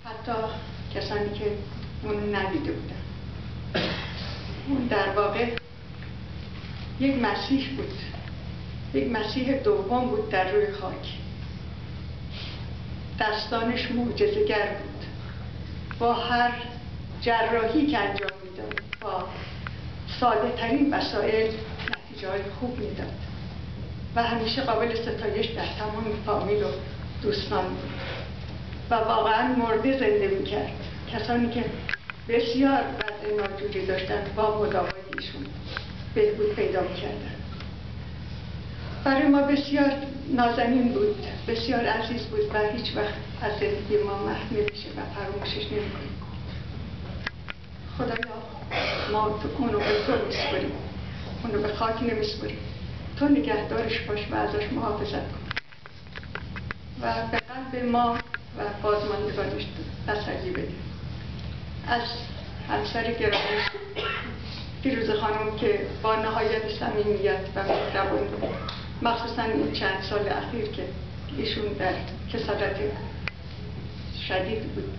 حتی کسانی که اون ندیده بودن. اون در واقع یک مسیح بود، یک مسیح دوم بود در روی خاک. دستانش معجزه‌گر بود، با هر جراحی که انجام میداد با ساده ترین وسایل نتیجه های خوب میداد و همیشه قابل ستایش در تمام فامیل و دوستان بود و واقعا مرده زنده میکرد. کسانی که بسیار وضع ناجوری داشتن با مداوای ایشون بهبود پیدا میکردن. برای ما بسیار نازنین بود، بسیار عزیز بود و هیچ وقت از زندگی ما محو نمیشه و فراموشش نمیکنیم. خدایا ما اونو به تو میسپاریم، اونو به خاک نمیسپاریم، تو نگهدارش باش و ازش محافظت کن و به قلب ما و بازماندگانش تسلی بده. از همسر گرامی فیروزه خانم که با نهایت صمیمیت و مهربانی، مخصوصا این چند سال اخیر که ایشون در کسالت شدید بود،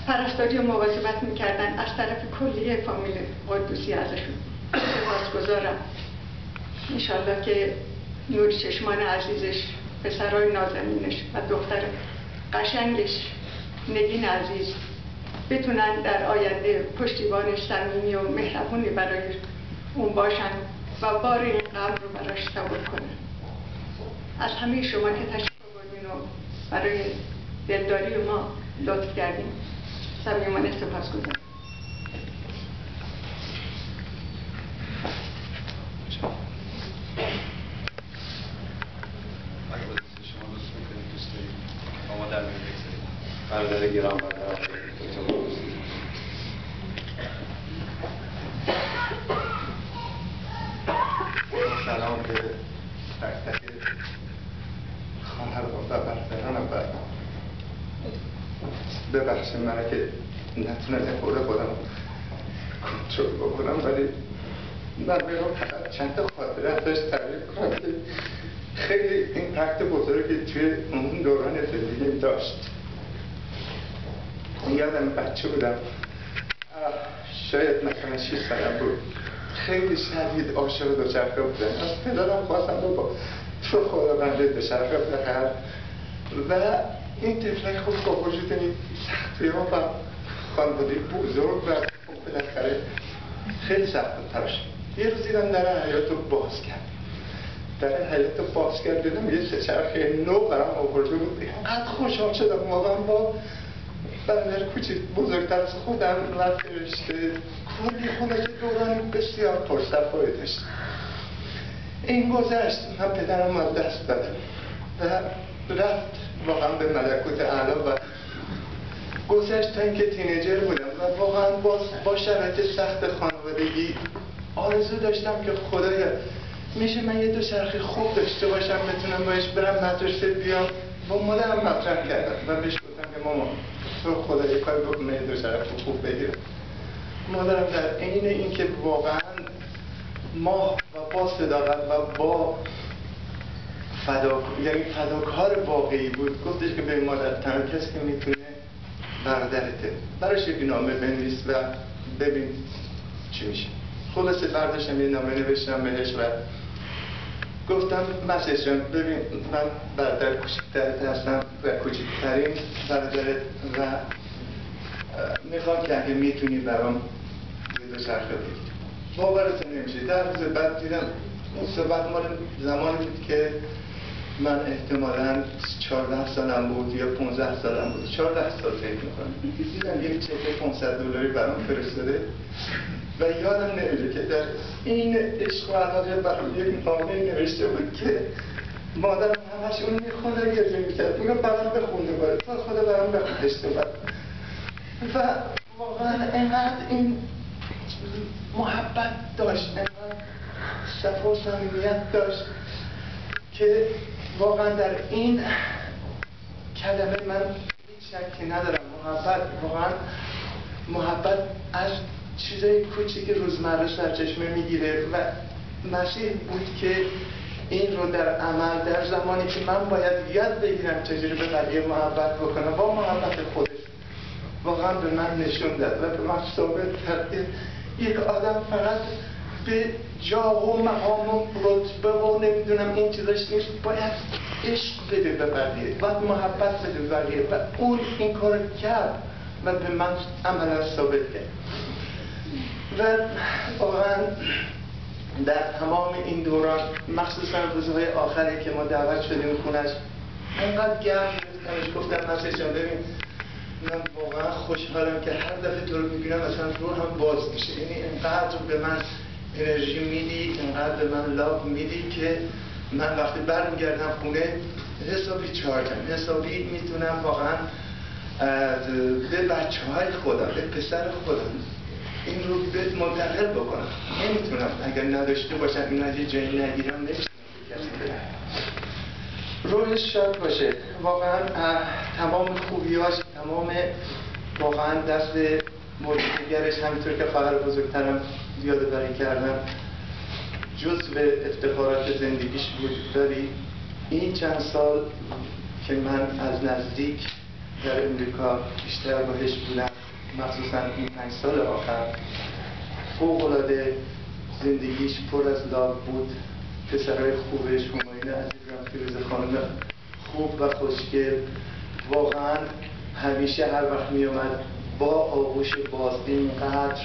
پرستاری و مواظبت میکردن، از طرف کلیه فامیل قدوسی ازشون سپاسگزارم. انشالله که نور چشمان عزیزش، پسرای نازنینش و دختر قشنگش نگین عزیز بتونن در آینده پشتیبان صمیمی و مهربونی برای اون باشن و بار این غم رو براش سبک کنن. از همه شما که تشریف آوردین و برای دلداری ما لطف کردین صمیمانه سپاسگزارم. برادر گرانبها سلام به تک تک خواهر و برادرانم و ببخشید من که نتونستم خودم کنترل بکنم، ولی من میرم فقط چند تا خاطره ازش تعریف کنم که خیلی ایمپکت بزرگی توی اون دوران زندگیم داشت. یادم بچه بودم، شاید مثلا 6 سالم بود، خیلی شدید عاشق دوچرخه بودم. از پدرم خواستم بابا تو خداوند دوچرخه بخر و این طفلک خود با وجود این سختی‌ها و خانواده بزرگ و بالاخره خیلی سخت بود تراش. یه روز دیدم در حیاط رو باز کرد، در حیاط رو باز کرد، دیدم یه سه چرخه نو برام آورده بود. اینقدر خوشحال شدم واقعا با برادر کوچیک بزرگتر از خودم و فرشته کلی خودش دوران بسیار پرصفایی داشت. این گذشت، من پدرم از دست دادم و رفت واقعا به ملکوت اعلی و گذشت تا اینکه تینیجر بودم و واقعا با شرایط سخت خانوادگی آرزو داشتم که خدایا میشه من یه دوچرخه خوب داشته باشم، بتونم باش برم مدرسه بیام. با مادرم مطرح کردم و بهش گفتم که مامان تو خدا یه کاری بکنه یه دوچرخه خوب بگیرم. مادرم در عین اینکه واقعا ما و با صداقت و با یعنی فداکار واقعی بود، گفتش که به مادر تنها کسی که میتونه برادرته، براش یک نامه بنویس و ببین چی میشه. خلاصه برداشتم یه نامه نوشتم بهش و گفتم مسیح جان ببین من برادر کوچکترت هستم و کوچکترین برادرت و میخوام که اگه میتونی برام یه دوچرخه بگیری. باورتون نمیشه در روز بعد دیدم اون صحبت مال زمانی بود که من احتمالاً 14 سالم بود یا 15 سالم بود، 14 سال فکر میکنم. دیدم یک چک $500 برام فرستاده و یادم نمیره که در این عشق و علاقه برام یک نامه نوشته بود که مادرم همش اون میخونه گریه میکرد، میگم برام بخونه باید تا خدا برام بخونشته بود و واقعا اینقدر این محبت داشت، اینقدر صفا و صمیمیت داشت که واقعا در این کلمه من هیچ شکی ندارم. محبت واقعا محبت از چیزای کوچیک روزمره‌اش در چشمه میگیره و مسیح بود که این رو در عمل در زمانی که من باید یاد بگیرم چجوری به بقیه محبت بکنم با محبت خودش واقعا به من نشون داد و به من ثابت کرد که یک آدم فقط به جا و مقام و رتبه و نمیدونم این چیزاش نیست، باید عشق بده به بقیه و محبت بده به بقیه و اون این کار کرد و به من عملا ثابت کرد. و واقعا در تمام این دوران مخصوصا روزهای آخری که ما دعوت شدیم خونش انقدر گرم گرفتمش، گفتم نصر جان ببین من واقعا خوشحالم که هر دفعه تو رو میبینم مثلا رو هم باز میشه، یعنی اینقدر به من انرژی میدی، اینقدر به من لاف میدی که من وقتی برمیگردم خونه حسابی چارجم، حسابی میتونم واقعا به بچه های خودم، به پسر خودم این رو بهت منتقل بکنم. نمیتونم اگر نداشته باشم این از یه جایی نگیرم نمیتونم کسی بدم. روحش شاد باشه. واقعا تمام خوبیاش، تمام واقعا دست مرتبگرش، همینطور که خواهر بزرگترم یادآوری کردم جزو افتخارات زندگیش بود. ولی این چند سال که من از نزدیک در امریکا بیشتر باهاش بودم، مخصوصا این 5 سال آخر، فوق‌العاده زندگیش پر از لاو بود. پسرای خوبش، همایون عزیزم، فیروزه خانم خوب و خوشگل، واقعا همیشه هر وقت می اومد با آغوش باز اینقدر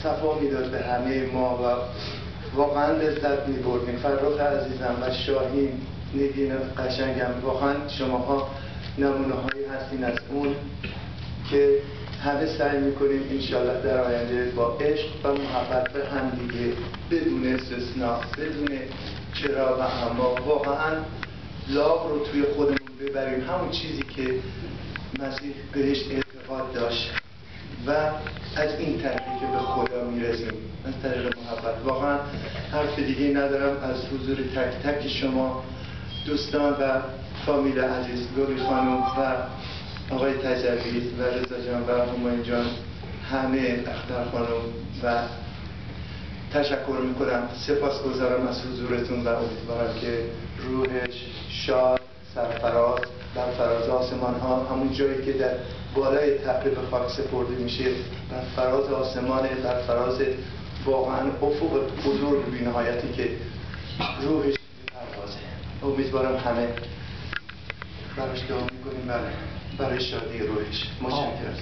صفا میداد به همه ما و واقعا لذت می بردیم. فرخ عزیزم و شاهین، نگین قشنگم، واقعا شماها نمونه هایی هستین از اون که همه سعی میکنیم انشالله در آینده با عشق و محبت به هم دیگه بدون استثناء، بدون چرا و اما، واقعا لاغ رو توی خودمون ببریم، همون چیزی که مسیح بهش اعتقاد داشت و از این طریقی که به خدا میرسیم، از طریق محبت. واقعا حرف دیگه ندارم. از حضور تک تک شما دوستان و فامیل عزیز، گلی خانم و آقای تجلی و رضا جان و همایون جان، همه اختر خانم و تشکر میکنم، سپاسگزارم از حضورتون و امیدوارم که روحش شاد، سرفراز در فراز آسمان ها، همون جایی که در بالای تپه به خاک سپرده میشه، در فراز آسمان، در فراز واقعا افق بزرگ بی‌نهایتی که روحش پروازه. امیدوارم همه براش دعا میکنیم برای شادی روحش. متشکرم.